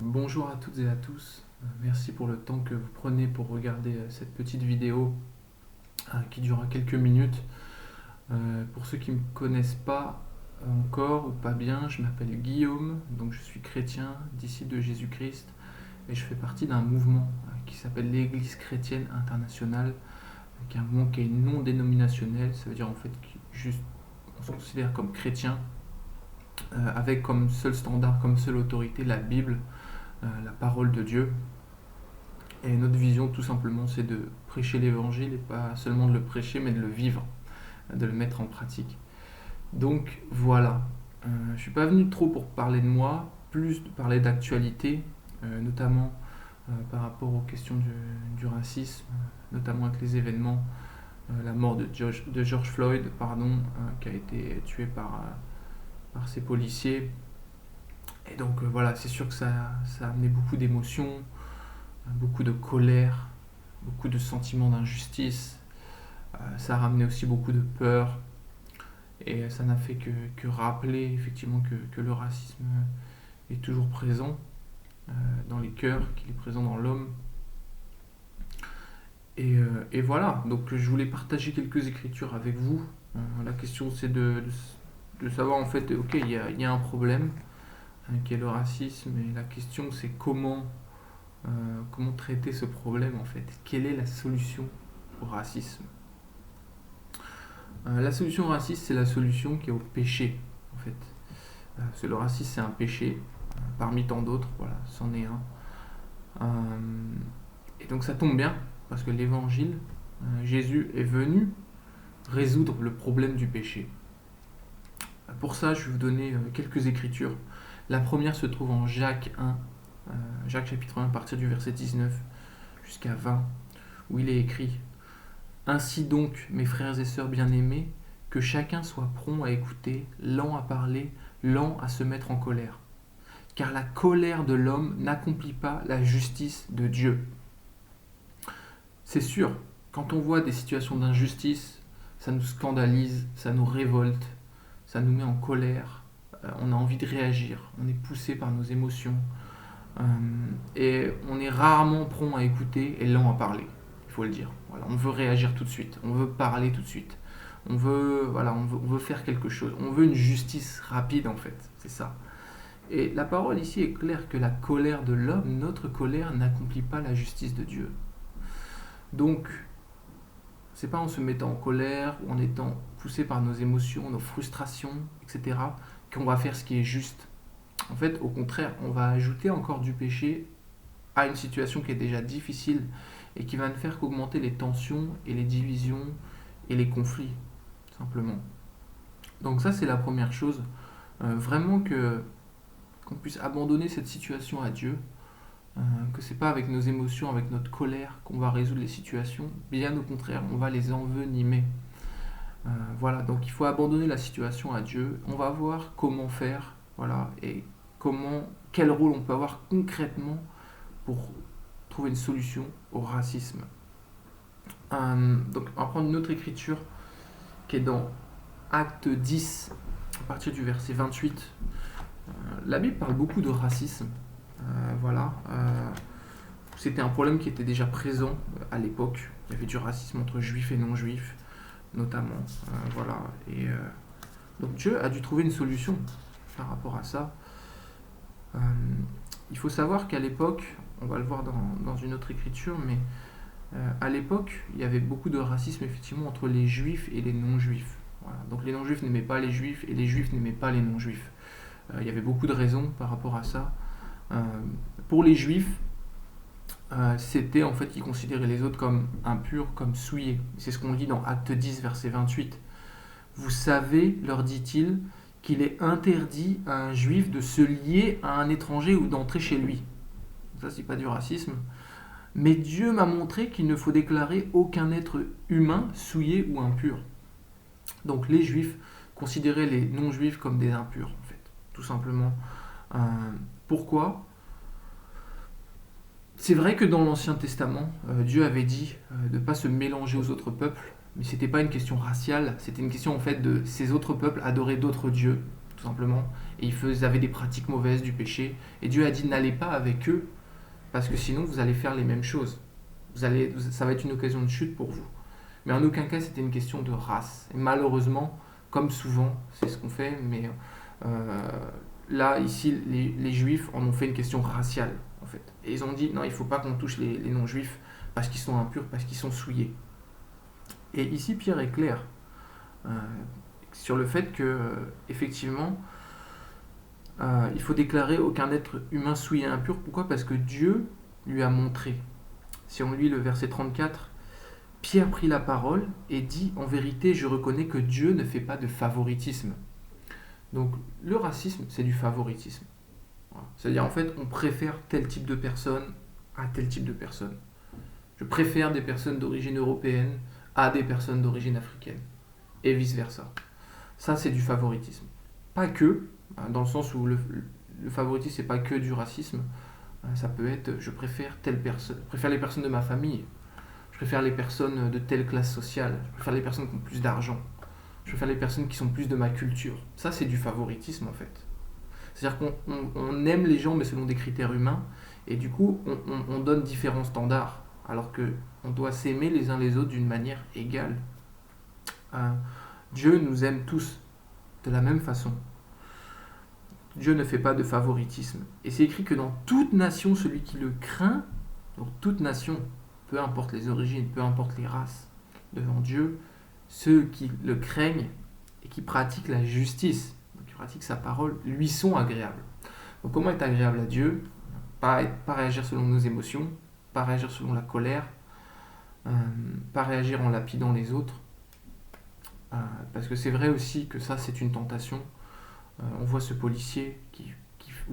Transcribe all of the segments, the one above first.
Bonjour à toutes et à tous. Merci pour le temps que vous prenez pour regarder cette petite vidéo qui durera quelques minutes. Pour ceux qui ne me connaissent pas encore ou pas bien, je m'appelle Guillaume, donc je suis chrétien, disciple de Jésus-Christ, et je fais partie d'un mouvement qui s'appelle l'Église chrétienne internationale, qui est un mouvement qui est non dénominationnel. Ça veut dire en fait juste on se considère comme chrétien, avec comme seul standard, comme seule autorité la Bible, la parole de Dieu. Et notre vision, tout simplement, c'est de prêcher l'évangile et pas seulement de le prêcher, mais de le vivre, de le mettre en pratique. Donc voilà, je ne suis pas venu trop pour parler de moi, plus de parler d'actualité, notamment par rapport aux questions du racisme, notamment avec les événements, la mort de George Floyd, qui a été tué par ces policiers. Et donc voilà, c'est sûr que ça a amené beaucoup d'émotions, beaucoup de colère, beaucoup de sentiments d'injustice. Ça a ramené aussi beaucoup de peur. Et ça n'a fait que rappeler effectivement que le racisme est toujours présent dans les cœurs, qu'il est présent dans l'homme. Et voilà, donc je voulais partager quelques écritures avec vous. La question c'est de savoir en fait, ok, il y a un problème qui est le racisme, et la question c'est comment traiter ce problème en fait. Quelle est la solution au racisme? La solution au racisme, c'est la solution qui est au péché en fait. Parce que le racisme, c'est un péché parmi tant d'autres, voilà, c'en est un. Et donc ça tombe bien, parce que l'évangile, Jésus est venu résoudre le problème du péché. Pour ça, je vais vous donner quelques écritures. La première se trouve en Jacques 1, Jacques chapitre 1, à partir du verset 19 jusqu'à 20, où il est écrit: Ainsi donc, mes frères et sœurs bien-aimés, que chacun soit prompt à écouter, lent à parler, lent à se mettre en colère. Car la colère de l'homme n'accomplit pas la justice de Dieu. C'est sûr, quand on voit des situations d'injustice, ça nous scandalise, ça nous révolte, ça nous met en colère, on a envie de réagir, on est poussé par nos émotions, et on est rarement prompt à écouter et lent à parler, il faut le dire. Voilà, on veut réagir tout de suite, on veut parler tout de suite, on veut faire quelque chose, on veut une justice rapide en fait, c'est ça. Et la parole ici est claire que la colère de l'homme, notre colère, n'accomplit pas la justice de Dieu. Donc, c'est pas en se mettant en colère ou en étant poussé par nos émotions, nos frustrations, etc., qu'on va faire ce qui est juste. En fait, au contraire, on va ajouter encore du péché à une situation qui est déjà difficile et qui va ne faire qu'augmenter les tensions et les divisions et les conflits, simplement. Donc ça, c'est la première chose. Vraiment qu'on puisse abandonner cette situation à Dieu, que c'est pas avec nos émotions, avec notre colère qu'on va résoudre les situations, bien au contraire, on va les envenimer. Voilà, donc il faut abandonner la situation à Dieu. On va voir comment faire, voilà, et quel rôle on peut avoir concrètement pour trouver une solution au racisme. Donc on va prendre une autre écriture qui est dans Acte 10, à partir du verset 28. La Bible parle beaucoup de racisme. Voilà. C'était un problème qui était déjà présent à l'époque. Il y avait du racisme entre juifs et non-juifs, notamment. Voilà. Et donc Dieu a dû trouver une solution par rapport à ça. Il faut savoir qu'à l'époque, on va le voir dans une autre écriture, mais à l'époque, il y avait beaucoup de racisme effectivement entre les juifs et les non-juifs. Voilà. Donc les non-juifs n'aimaient pas les juifs et les juifs n'aimaient pas les non-juifs. Il y avait beaucoup de raisons par rapport à ça. Pour les juifs, c'était en fait qu'ils considéraient les autres comme impurs, comme souillés. C'est ce qu'on lit dans Acte 10, verset 28. Vous savez, leur dit-il, qu'il est interdit à un juif de se lier à un étranger ou d'entrer chez lui. Ça, c'est pas du racisme. Mais Dieu m'a montré qu'il ne faut déclarer aucun être humain souillé ou impur. Donc les juifs considéraient les non-juifs comme des impurs, en fait, tout simplement. Pourquoi? C'est vrai que dans l'Ancien Testament, Dieu avait dit de ne pas se mélanger aux autres peuples, mais c'était pas une question raciale, c'était une question en fait de ces autres peuples adorer d'autres dieux, tout simplement. Et ils avaient des pratiques mauvaises du péché. Et Dieu a dit n'allez pas avec eux, parce que sinon vous allez faire les mêmes choses. Ça va être une occasion de chute pour vous. Mais en aucun cas c'était une question de race. Et malheureusement, comme souvent, c'est ce qu'on fait, mais là, ici, les juifs en ont fait une question raciale, en fait. Et ils ont dit, non, il ne faut pas qu'on touche les non-juifs parce qu'ils sont impurs, parce qu'ils sont souillés. Et ici, Pierre est clair sur le fait que, effectivement, il faut déclarer aucun être humain souillé et impur. Pourquoi ? Parce que Dieu lui a montré. Si on lit le verset 34, Pierre prit la parole et dit, en vérité, je reconnais que Dieu ne fait pas de favoritisme. Donc le racisme, c'est du favoritisme. Voilà. C'est-à-dire, en fait, on préfère tel type de personne à tel type de personne. Je préfère des personnes d'origine européenne à des personnes d'origine africaine. Et vice-versa. Ça, c'est du favoritisme. Pas que, dans le sens où le favoritisme, c'est pas que du racisme. Ça peut être, je préfère telle personne, je préfère les personnes de ma famille, je préfère les personnes de telle classe sociale, je préfère les personnes qui ont plus d'argent, je préfère les personnes qui sont plus de ma culture. Ça, c'est du favoritisme, en fait. C'est-à-dire qu'on aime les gens, mais selon des critères humains, et du coup, on donne différents standards, alors qu'on doit s'aimer les uns les autres d'une manière égale. Dieu nous aime tous de la même façon. Dieu ne fait pas de favoritisme. Et c'est écrit que dans toute nation, celui qui le craint, donc toute nation, peu importe les origines, peu importe les races, devant Dieu, ceux qui le craignent et qui pratiquent la justice, donc qui pratiquent sa parole, lui sont agréables. Donc comment être agréable à Dieu ? Pas réagir selon nos émotions, pas réagir selon la colère, pas réagir en lapidant les autres, parce que c'est vrai aussi que ça c'est une tentation. On voit ce policier qui,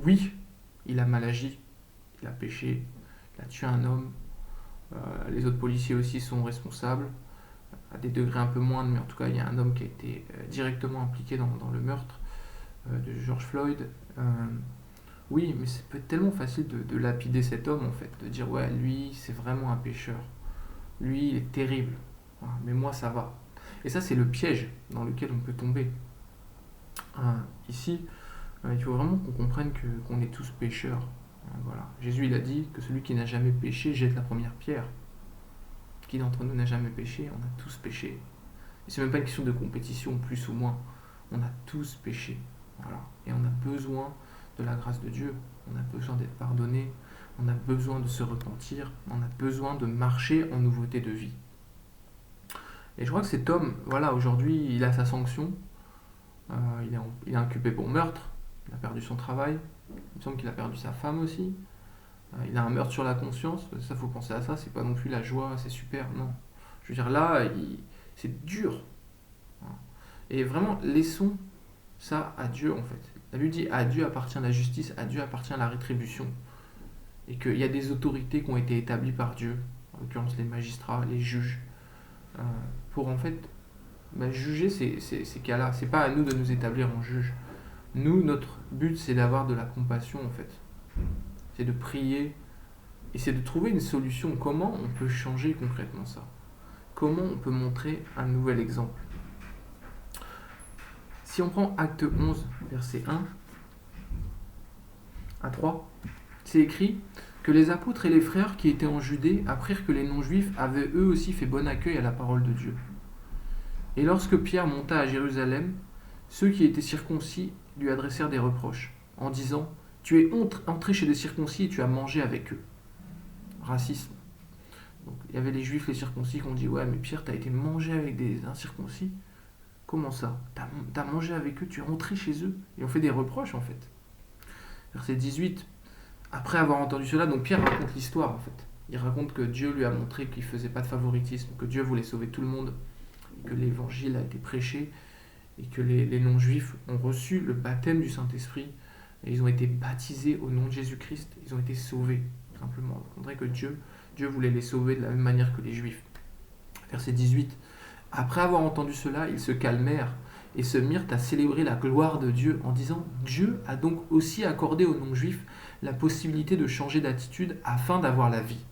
oui, il a mal agi, il a péché, il a tué un homme. Les autres policiers aussi sont responsables, à des degrés un peu moindres, mais en tout cas, il y a un homme qui a été directement impliqué dans le meurtre de George Floyd. Oui, mais c'est peut être tellement facile de lapider cet homme, en fait, de dire, ouais, lui, c'est vraiment un pécheur. Lui, il est terrible. Mais moi, ça va. Et ça, c'est le piège dans lequel on peut tomber. Ici, il faut vraiment qu'on comprenne qu'on est tous pécheurs. Voilà. Jésus, il a dit que celui qui n'a jamais péché jette la première pierre. Qui d'entre nous n'a jamais péché ? On a tous péché. Et c'est même pas une question de compétition, plus ou moins. On a tous péché. Voilà. Et on a besoin de la grâce de Dieu. On a besoin d'être pardonné. On a besoin de se repentir. On a besoin de marcher en nouveauté de vie. Et je crois que cet homme, voilà, aujourd'hui, il a sa sanction. Il est inculpé pour meurtre. Il a perdu son travail. Il me semble qu'il a perdu sa femme aussi. Il a un meurtre sur la conscience. Ça, faut penser à ça. C'est pas non plus la joie, c'est super. Non. Je veux dire, là, c'est dur. Et vraiment, laissons ça à Dieu, en fait. La Bible dit, à Dieu appartient la justice, à Dieu appartient la rétribution. Et qu'il y a des autorités qui ont été établies par Dieu, en l'occurrence les magistrats, les juges, pour en fait juger ces cas-là. C'est pas à nous de nous établir en juge. Nous, notre but, c'est d'avoir de la compassion, en fait. C'est de prier et c'est de trouver une solution. Comment on peut changer concrètement ça ? Comment on peut montrer un nouvel exemple ? Si on prend Acte 11, verset 1 à 3, c'est écrit que les apôtres et les frères qui étaient en Judée apprirent que les non-juifs avaient eux aussi fait bon accueil à la parole de Dieu. Et lorsque Pierre monta à Jérusalem, ceux qui étaient circoncis lui adressèrent des reproches, en disant « Tu es entré chez des circoncis et tu as mangé avec eux. » Racisme. Donc, il y avait les juifs, les circoncis qui ont dit « Ouais, mais Pierre, tu as été mangé avec des incirconcis. Comment ça ? T'as mangé avec eux, tu es entré chez eux. » Et on fait des reproches, en fait. Verset 18. Après avoir entendu cela, donc Pierre raconte l'histoire, en fait. Il raconte que Dieu lui a montré qu'il ne faisait pas de favoritisme, que Dieu voulait sauver tout le monde, que l'évangile a été prêché, et que les non-juifs ont reçu le baptême du Saint-Esprit, et ils ont été baptisés au nom de Jésus-Christ, ils ont été sauvés, simplement. On dirait que Dieu voulait les sauver de la même manière que les juifs. Verset 18. Après avoir entendu cela, ils se calmèrent et se mirent à célébrer la gloire de Dieu en disant « Dieu a donc aussi accordé aux non-juifs la possibilité de changer d'attitude afin d'avoir la vie. »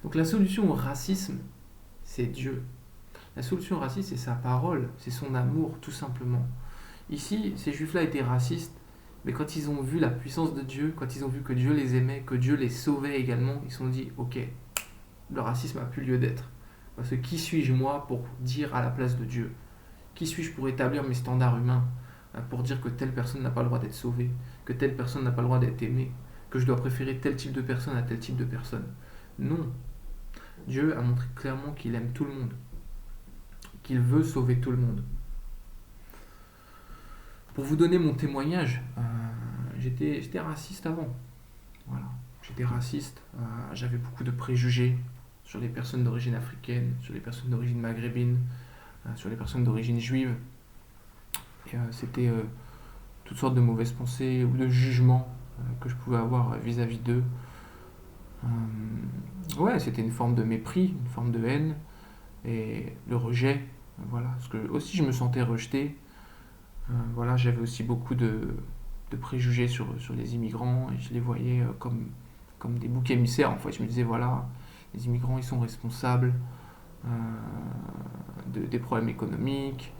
Donc la solution au racisme, c'est Dieu. La solution au racisme, c'est sa parole, c'est son amour, tout simplement. Ici, ces juifs-là étaient racistes, mais quand ils ont vu la puissance de Dieu, quand ils ont vu que Dieu les aimait, que Dieu les sauvait également, ils se sont dit, ok, le racisme n'a plus lieu d'être. Parce que qui suis-je moi pour dire à la place de Dieu? Qui suis-je pour établir mes standards humains? Pour dire que telle personne n'a pas le droit d'être sauvée, que telle personne n'a pas le droit d'être aimée, que je dois préférer tel type de personne à tel type de personne. Non. Dieu a montré clairement qu'il aime tout le monde, qu'il veut sauver tout le monde. Pour vous donner mon témoignage, j'étais raciste avant. Voilà. J'étais raciste, j'avais beaucoup de préjugés sur les personnes d'origine africaine, sur les personnes d'origine maghrébine, sur les personnes d'origine juive. Et c'était toutes sortes de mauvaises pensées ou de jugements que je pouvais avoir vis-à-vis d'eux. Ouais, c'était une forme de mépris, une forme de haine et le rejet. Voilà, parce que aussi je me sentais rejeté. Voilà, j'avais aussi beaucoup de préjugés sur les immigrants et je les voyais comme des boucs émissaires. En fait, je me disais, voilà, les immigrants, ils sont responsables des problèmes économiques,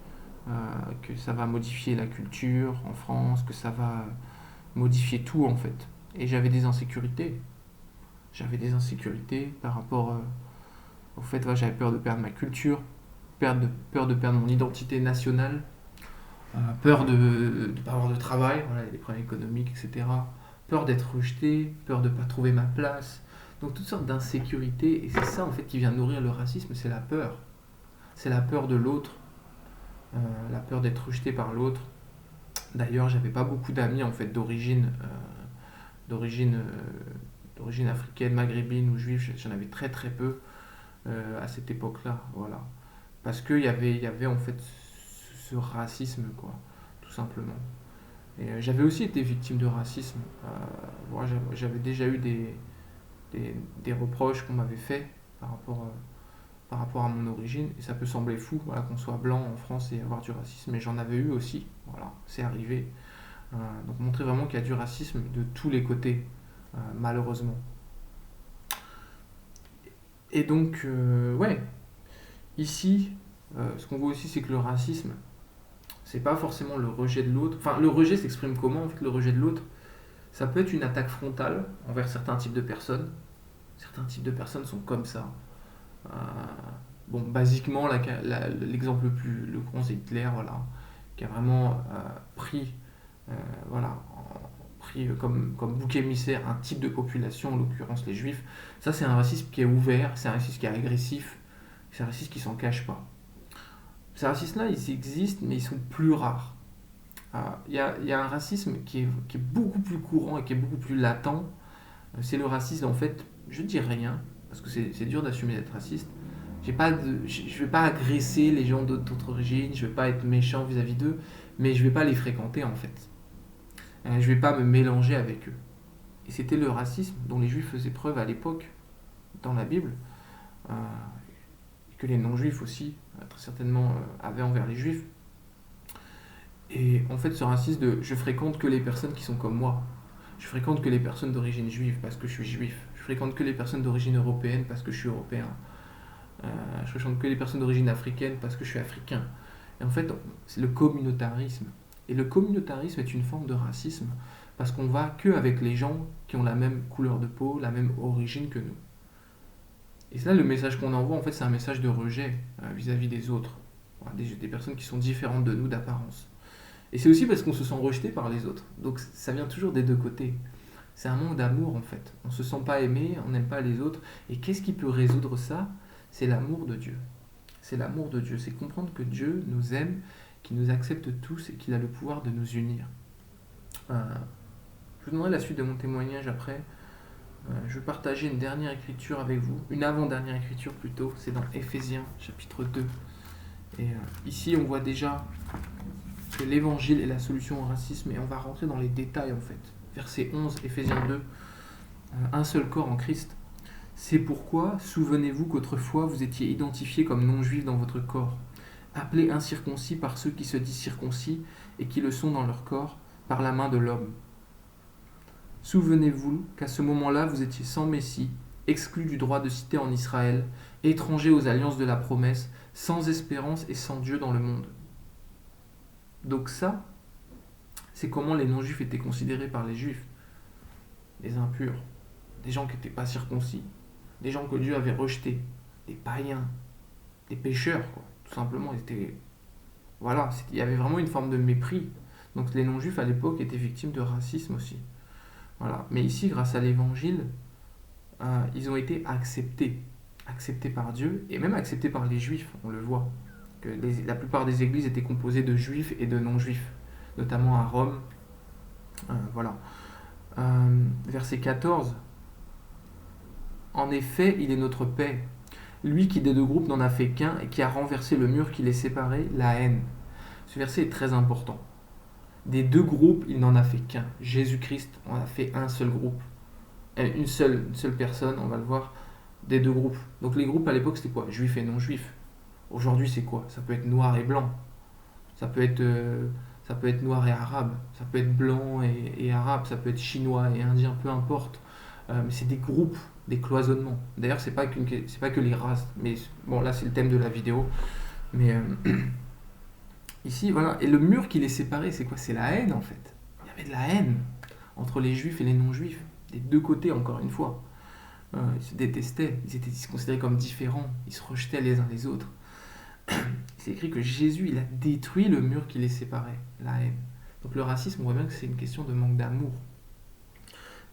que ça va modifier la culture en France, que ça va modifier tout, en fait. Et j'avais des insécurités. J'avais des insécurités par rapport au fait, ouais, j'avais peur de perdre ma culture, peur de perdre mon identité nationale, peur de ne pas avoir de travail, voilà, les problèmes économiques, etc. Peur d'être rejeté, peur de ne pas trouver ma place. Donc toutes sortes d'insécurités, et c'est ça en fait qui vient nourrir le racisme, c'est la peur. C'est la peur de l'autre, la peur d'être rejeté par l'autre. D'ailleurs, j'avais pas beaucoup d'amis en fait d'origine, d'origine africaine, maghrébine ou juive, j'en avais très très peu à cette époque-là, voilà. Parce qu'il y avait en fait ce racisme, quoi, tout simplement. Et j'avais aussi été victime de racisme. Moi, j'avais déjà eu des reproches qu'on m'avait fait par rapport à mon origine. Et ça peut sembler fou, voilà, qu'on soit blanc en France et avoir du racisme. Mais j'en avais eu aussi, voilà, c'est arrivé. Donc montrer vraiment qu'il y a du racisme de tous les côtés, malheureusement. Et donc, ouais, ici, ce qu'on voit aussi, c'est que le racisme, c'est pas forcément le rejet de l'autre. Enfin, le rejet s'exprime comment, en fait, le rejet de l'autre? Ça peut être une attaque frontale envers certains types de personnes. Certains types de personnes sont comme ça. Euh, bon, basiquement, l'exemple le grand, c'est Hitler, voilà, qui a vraiment voilà, pris comme bouc émissaire un type de population, en l'occurrence les juifs. Ça, c'est un racisme qui est ouvert, c'est un racisme qui est agressif, c'est un racisme qui s'en cache pas. Ces racismes-là, ils existent, mais ils sont plus rares. Il y a un racisme qui est beaucoup plus courant et qui est beaucoup plus latent. C'est le racisme, en fait, je dis rien, parce que c'est dur d'assumer d'être raciste. Je ne vais pas agresser les gens d'autres origines, je ne vais pas être méchant vis-à-vis d'eux, mais je ne vais pas les fréquenter, en fait. Je ne vais pas me mélanger avec eux. Et c'était le racisme dont les juifs faisaient preuve à l'époque, dans la Bible, et que les non-juifs aussi, très certainement, avaient envers les juifs. Et en fait, ce racisme de je fréquente que les personnes qui sont comme moi. Je fréquente que les personnes d'origine juive parce que je suis juif. Je fréquente que les personnes d'origine européenne parce que je suis européen. Je fréquente que les personnes d'origine africaine parce que je suis africain. Et en fait, c'est le communautarisme. Et le communautarisme est une forme de racisme parce qu'on va que avec les gens qui ont la même couleur de peau, la même origine que nous. Et c'est là le message qu'on envoie, en fait, c'est un message de rejet vis-à-vis des autres. Voilà, des personnes qui sont différentes de nous d'apparence. Et c'est aussi parce qu'on se sent rejeté par les autres. Donc ça vient toujours des deux côtés. C'est un manque d'amour en fait. On ne se sent pas aimé, on n'aime pas les autres. Et qu'est-ce qui peut résoudre ça? C'est l'amour de Dieu. C'est l'amour de Dieu. C'est comprendre que Dieu nous aime, qu'il nous accepte tous et qu'il a le pouvoir de nous unir. Je vous donnerai la suite de mon témoignage après. Je vais partager une dernière écriture avec vous. Une avant-dernière écriture plutôt. C'est dans Éphésiens chapitre 2. Et ici on voit déjà que l'évangile est la solution au racisme et on va rentrer dans les détails en fait. Verset 11, Éphésiens 2, un seul corps en Christ. C'est pourquoi, souvenez-vous qu'autrefois vous étiez identifiés comme non-juifs dans votre corps, appelés incirconcis par ceux qui se disent circoncis et qui le sont dans leur corps par la main de l'homme. Souvenez-vous qu'à ce moment-là vous étiez sans Messie, exclus du droit de cité en Israël, étrangers aux alliances de la promesse, sans espérance et sans Dieu dans le monde. Donc ça, c'est comment les non-juifs étaient considérés par les juifs. Des impurs, des gens qui n'étaient pas circoncis, des gens que Dieu avait rejetés, des païens, des pécheurs, quoi. Tout simplement. Voilà, il y avait vraiment une forme de mépris. Donc les non-juifs à l'époque étaient victimes de racisme aussi. Voilà. Mais ici, grâce à l'évangile, ils ont été acceptés par Dieu et même acceptés par les juifs, on le voit. Que la plupart des églises étaient composées de juifs et de non-juifs, notamment à Rome. Voilà. Verset 14. En effet, il est notre paix. Lui qui des deux groupes n'en a fait qu'un et qui a renversé le mur qui les séparait, la haine. Ce verset est très important. Des deux groupes, il n'en a fait qu'un. Jésus-Christ en a fait un seul groupe. Une seule personne, on va le voir, des deux groupes. Donc les groupes à l'époque, c'était quoi? Juifs et non-juifs. Aujourd'hui, c'est quoi? Ça peut être noir et blanc. Ça peut être noir et arabe. Ça peut être blanc et arabe. Ça peut être chinois et indien, peu importe. Mais c'est des groupes, des cloisonnements. D'ailleurs, c'est pas que les races. Mais bon, là, c'est le thème de la vidéo. Mais ici, voilà. Et le mur qui les séparait, c'est quoi? C'est la haine, en fait. Il y avait de la haine entre les juifs et les non-juifs. Des deux côtés, encore une fois. Ils se détestaient. Ils se considéraient comme différents. Ils se rejetaient les uns les autres. C'est écrit que Jésus, il a détruit le mur qui les séparait, la haine. Donc le racisme, on voit bien que c'est une question de manque d'amour.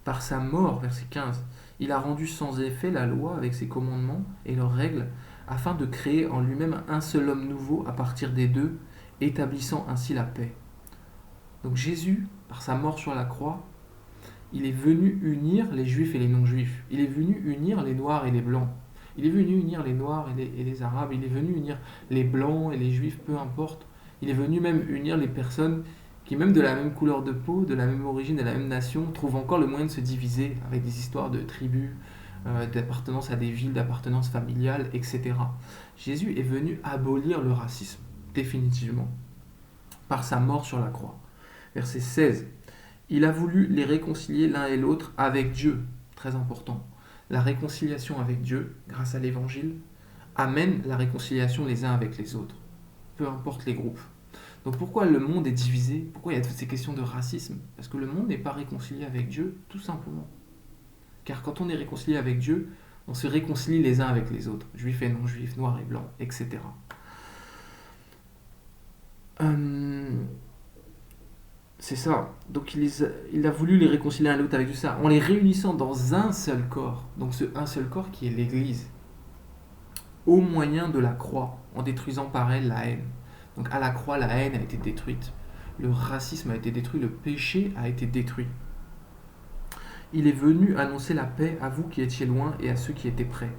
Par sa mort, verset 15, il a rendu sans effet la loi avec ses commandements et leurs règles, afin de créer en lui-même un seul homme nouveau à partir des deux, établissant ainsi la paix. Donc Jésus, par sa mort sur la croix, il est venu unir les juifs et les non-juifs. Il est venu unir les noirs et les blancs. Il est venu unir les noirs et les arabes. Il est venu unir les blancs et les juifs, peu importe. Il est venu même unir les personnes qui, même de la même couleur de peau, de la même origine, de la même nation, trouvent encore le moyen de se diviser avec des histoires de tribus, d'appartenance à des villes, d'appartenance familiale, etc. Jésus est venu abolir le racisme, définitivement, par sa mort sur la croix. Verset 16. Il a voulu les réconcilier l'un et l'autre avec Dieu. Très important. La réconciliation avec Dieu, grâce à l'évangile, amène la réconciliation les uns avec les autres. Peu importe les groupes. Donc pourquoi le monde est divisé? Pourquoi il y a toutes ces questions de racisme? Parce que le monde n'est pas réconcilié avec Dieu, tout simplement. Car quand on est réconcilié avec Dieu, on se réconcilie les uns avec les autres. Juifs et non-juifs, noirs et blancs, etc. C'est ça. Donc il a voulu les réconcilier l'un et l'autre avec ça, en les réunissant dans un seul corps. Donc ce un seul corps qui est l'Église. Au moyen de la croix, en détruisant par elle la haine. Donc à la croix, la haine a été détruite. Le racisme a été détruit, le péché a été détruit. Il est venu annoncer la paix à vous qui étiez loin et à ceux qui étaient près.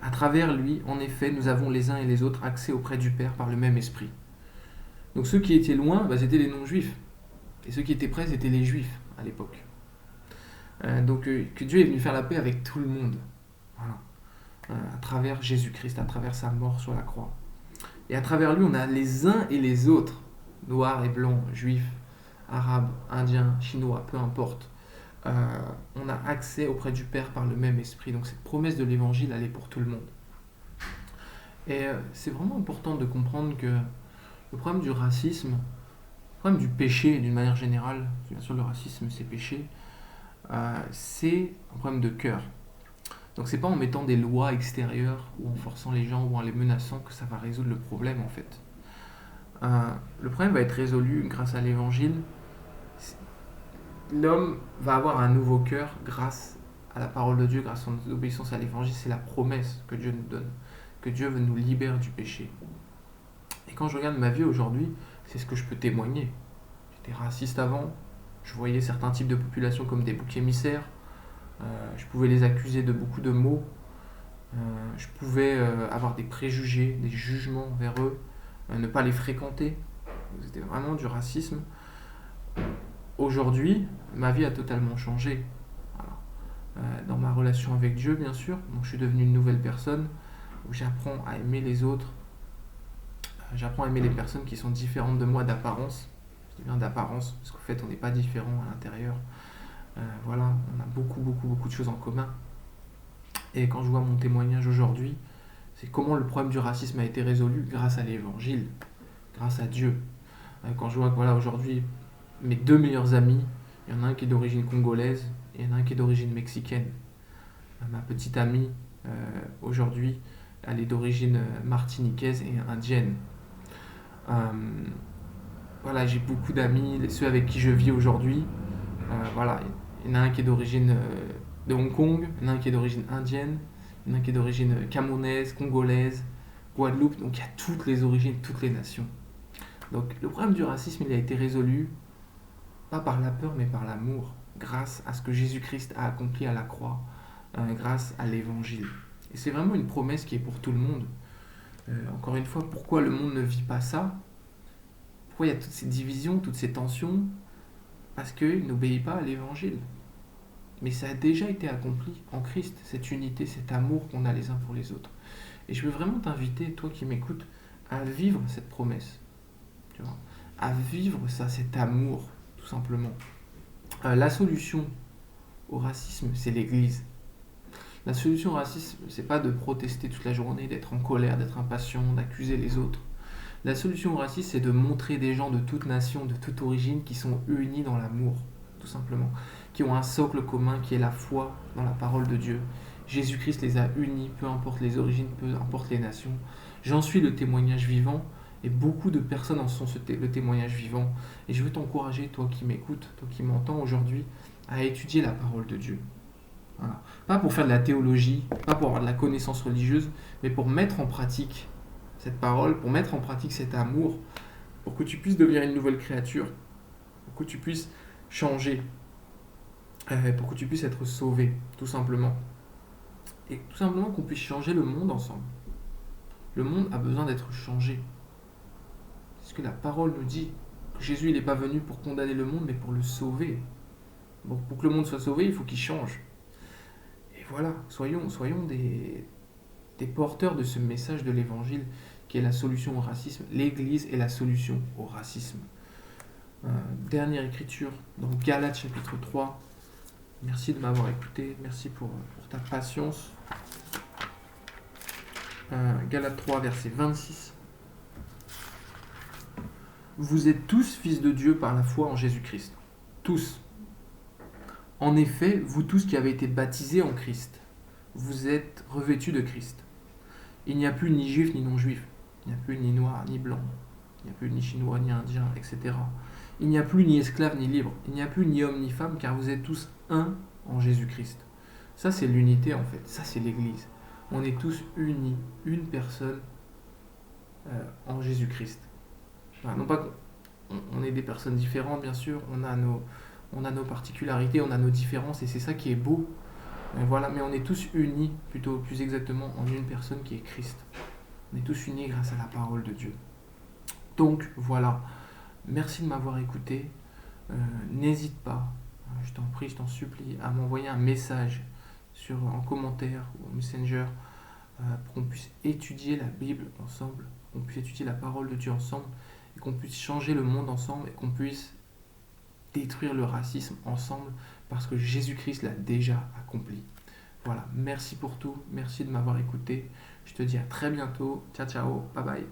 À travers lui, en effet, nous avons les uns et les autres accès auprès du Père par le même esprit. Donc ceux qui étaient loin, c'était les non-juifs. Et ceux qui étaient près, c'était les juifs à l'époque. Donc que Dieu est venu faire la paix avec tout le monde. Voilà. À travers Jésus-Christ, à travers sa mort sur la croix. Et à travers lui, on a les uns et les autres, noirs et blancs, juifs, arabes, indiens, chinois, peu importe. On a accès auprès du Père par le même esprit. Donc cette promesse de l'évangile, elle est pour tout le monde. Et c'est vraiment important de comprendre que le problème du racisme, le problème du péché d'une manière générale, bien sûr le racisme c'est péché, c'est un problème de cœur. Donc c'est pas en mettant des lois extérieures ou en forçant les gens ou en les menaçant que ça va résoudre le problème en fait. Le problème va être résolu grâce à l'évangile. L'homme va avoir un nouveau cœur grâce à la parole de Dieu, grâce à son obéissance à l'évangile. C'est la promesse que Dieu nous donne, que Dieu nous libère du péché. Et quand je regarde ma vie aujourd'hui, c'est ce que je peux témoigner. J'étais raciste avant, je voyais certains types de populations comme des boucs émissaires, je pouvais les accuser de beaucoup de maux, je pouvais avoir des préjugés, des jugements envers eux, ne pas les fréquenter. C'était vraiment du racisme. Aujourd'hui, ma vie a totalement changé. Voilà. Dans ma relation avec Dieu, bien sûr, donc je suis devenu une nouvelle personne, où j'apprends à aimer les autres, j'apprends à aimer les personnes qui sont différentes de moi d'apparence. Je dis bien d'apparence, parce qu'en fait, on n'est pas différents à l'intérieur. Voilà, on a beaucoup de choses en commun. Et quand je vois mon témoignage aujourd'hui, c'est comment le problème du racisme a été résolu grâce à l'évangile, grâce à Dieu. Quand je vois que voilà, aujourd'hui, mes deux meilleurs amis, il y en a un qui est d'origine congolaise et il y en a un qui est d'origine mexicaine. Ma petite amie, aujourd'hui, elle est d'origine martiniquaise et indienne. Euh, voilà, j'ai beaucoup d'amis, ceux avec qui je vis aujourd'hui. Voilà, il y en a un qui est d'origine de Hong Kong, il y en a un qui est d'origine indienne, il y en a un qui est d'origine camerounaise, congolaise, Guadeloupe. Donc il y a toutes les origines, toutes les nations. Donc le problème du racisme, il a été résolu pas par la peur, mais par l'amour, grâce à ce que Jésus-Christ a accompli à la croix, grâce à l'évangile. Et c'est vraiment une promesse qui est pour tout le monde. Encore une fois, pourquoi le monde ne vit pas ça? Pourquoi il y a toutes ces divisions, toutes ces tensions? Parce qu'il n'obéit pas à l'évangile. Mais ça a déjà été accompli en Christ, cette unité, cet amour qu'on a les uns pour les autres. Et je veux vraiment t'inviter, toi qui m'écoutes, à vivre cette promesse. Tu vois, à vivre ça, cet amour, tout simplement. La solution au racisme, c'est l'Église. La solution au racisme, c'est pas de protester toute la journée, d'être en colère, d'être impatient, d'accuser les autres. La solution au racisme, c'est de montrer des gens de toute nation, de toute origine, qui sont unis dans l'amour, tout simplement. Qui ont un socle commun, qui est la foi dans la parole de Dieu. Jésus-Christ les a unis, peu importe les origines, peu importe les nations. J'en suis le témoignage vivant, et beaucoup de personnes en sont le témoignage vivant. Et je veux t'encourager, toi qui m'écoutes, toi qui m'entends aujourd'hui, à étudier la parole de Dieu. Voilà. Pas pour faire de la théologie, pas pour avoir de la connaissance religieuse, mais pour mettre en pratique cette parole, pour mettre en pratique cet amour, pour que tu puisses devenir une nouvelle créature, pour que tu puisses changer, pour que tu puisses être sauvé, tout simplement. Et tout simplement qu'on puisse changer le monde ensemble. Le monde a besoin d'être changé. C'est ce que la parole nous dit. Que Jésus, il n'est pas venu pour condamner le monde, mais pour le sauver. Donc pour que le monde soit sauvé, il faut qu'il change. Et voilà, soyons des porteurs de ce message de l'évangile qui est la solution au racisme. L'Église est la solution au racisme. Dernière écriture, dans Galates chapitre 3. Merci de m'avoir écouté, merci pour ta patience. Galates 3, verset 26. Vous êtes tous fils de Dieu par la foi en Jésus-Christ. Tous. En effet, vous tous qui avez été baptisés en Christ, vous êtes revêtus de Christ. Il n'y a plus ni juif ni non-juif. Il n'y a plus ni noir ni blanc. Il n'y a plus ni chinois ni indien, etc. Il n'y a plus ni esclave ni libre. Il n'y a plus ni homme ni femme, car vous êtes tous un en Jésus-Christ. Ça, c'est l'unité en fait. Ça, c'est l'Église. On est tous unis, une personne en Jésus-Christ. Enfin, non pas qu'on est des personnes différentes, bien sûr. On a nos particularités, on a nos différences, et c'est ça qui est beau. Voilà, mais on est tous unis, plutôt plus exactement, en une personne qui est Christ. On est tous unis grâce à la parole de Dieu. Donc voilà, merci de m'avoir écouté. N'hésite pas, je t'en prie, je t'en supplie, à m'envoyer un message en commentaire ou en Messenger pour qu'on puisse étudier la Bible ensemble, qu'on puisse étudier la parole de Dieu ensemble, et qu'on puisse changer le monde ensemble, et qu'on puisse détruire le racisme ensemble, parce que Jésus-Christ l'a déjà accompli. Voilà, merci pour tout, merci de m'avoir écouté. Je te dis à très bientôt. Ciao, ciao, bye bye.